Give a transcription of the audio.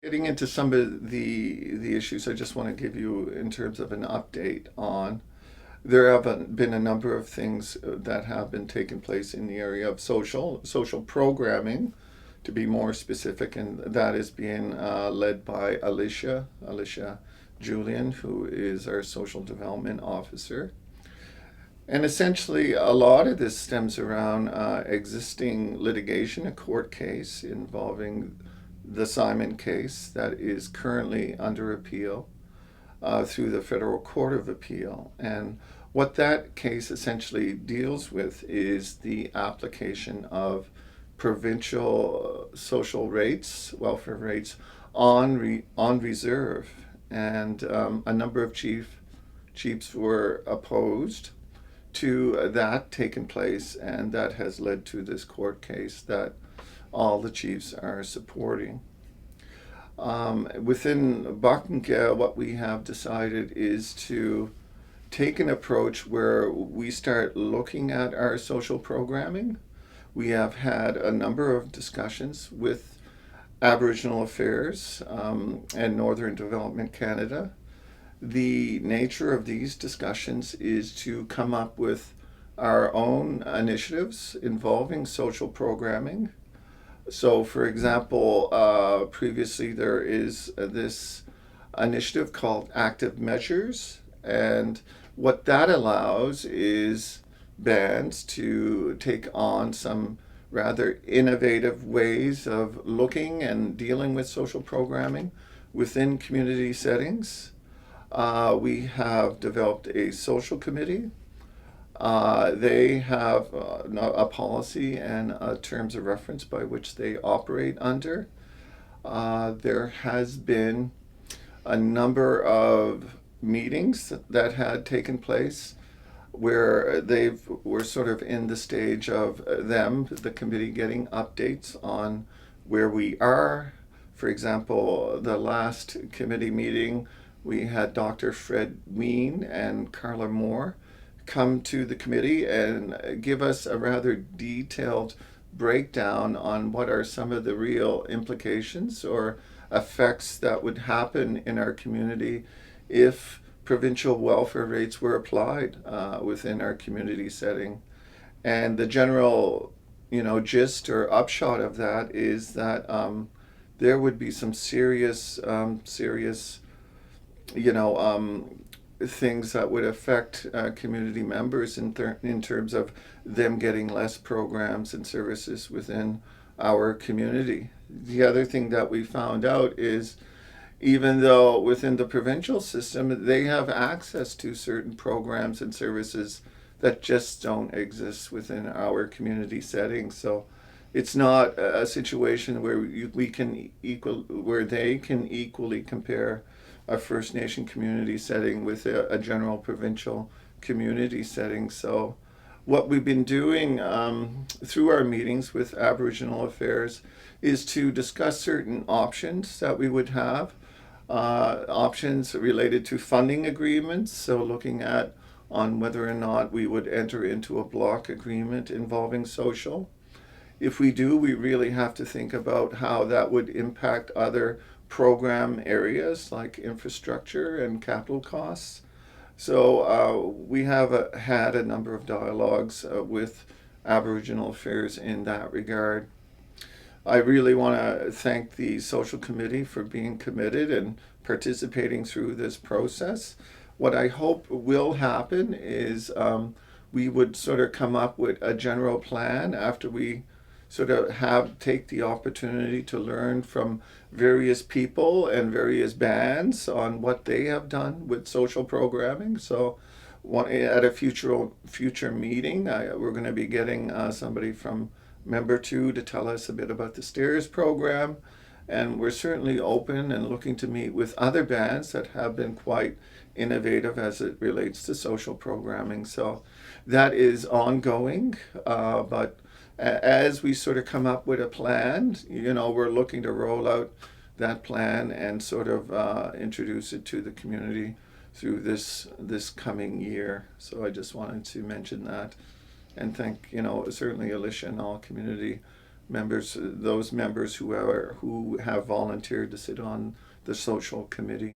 Getting into some of the issues, I just want to give you in terms of an update on. There have been a number of things that have been taking place in the area of social programming, to be more specific, and that is being led by Alicia Julian, who is our social development officer. And essentially, a lot of this stems around existing litigation, a court case involving the Simon case that is currently under appeal through the Federal Court of Appeal. And what that case essentially deals with is the application of provincial social rates, welfare rates, on reserve. And a number of chiefs were opposed to that taking place, and that has led to this court case that all the chiefs are supporting. Within Buckingham, what we have decided is to take an approach where we start looking at our social programming. We have had a number of discussions with Aboriginal Affairs and Northern Development Canada. The nature of these discussions is to come up with our own initiatives involving social programming. So, for example, previously there is this initiative called Active Measures, and what that allows is bands to take on some rather innovative ways of looking and dealing with social programming within community settings. We have developed a social committee. They have a policy and terms of reference by which they operate under. There has been a number of meetings that had taken place where they were sort of in the stage of the committee, getting updates on where we are. For example, the last committee meeting, we had Dr. Fred Ween and Carla Moore come to the committee and give us a rather detailed breakdown on what are some of the real implications or effects that would happen in our community if provincial welfare rates were applied within our community setting. And the general, gist or upshot of that is that there would be some serious, you know, things that would affect community members in terms of them getting less programs and services within our community. The other thing that we found out is even though within the provincial system they have access to certain programs and services that just don't exist within our community setting. So it's not a situation where where they can equally compare a First Nation community setting with a general provincial community setting. So what we've been doing through our meetings with Aboriginal Affairs is to discuss certain options that we would have, options related to funding agreements, so looking at on whether or not we would enter into a block agreement involving social. If we do, we really have to think about how that would impact other program areas like infrastructure and capital costs. So we have had a number of dialogues with Aboriginal Affairs in that regard. I really want to thank the social committee for being committed and participating through this process. What I hope will happen is we would sort of come up with a general plan after we sort of take the opportunity to learn from various people and various bands on what they have done with social programming. So at a future meeting, we're going to be getting somebody from Member 2 to tell us a bit about the STAIRS program. And we're certainly open and looking to meet with other bands that have been quite innovative as it relates to social programming. So that is ongoing, but as we sort of come up with a plan, we're looking to roll out that plan and sort of introduce it to the community through this coming year. So I just wanted to mention that and thank, certainly Alicia and all community those members who have volunteered to sit on the social committee.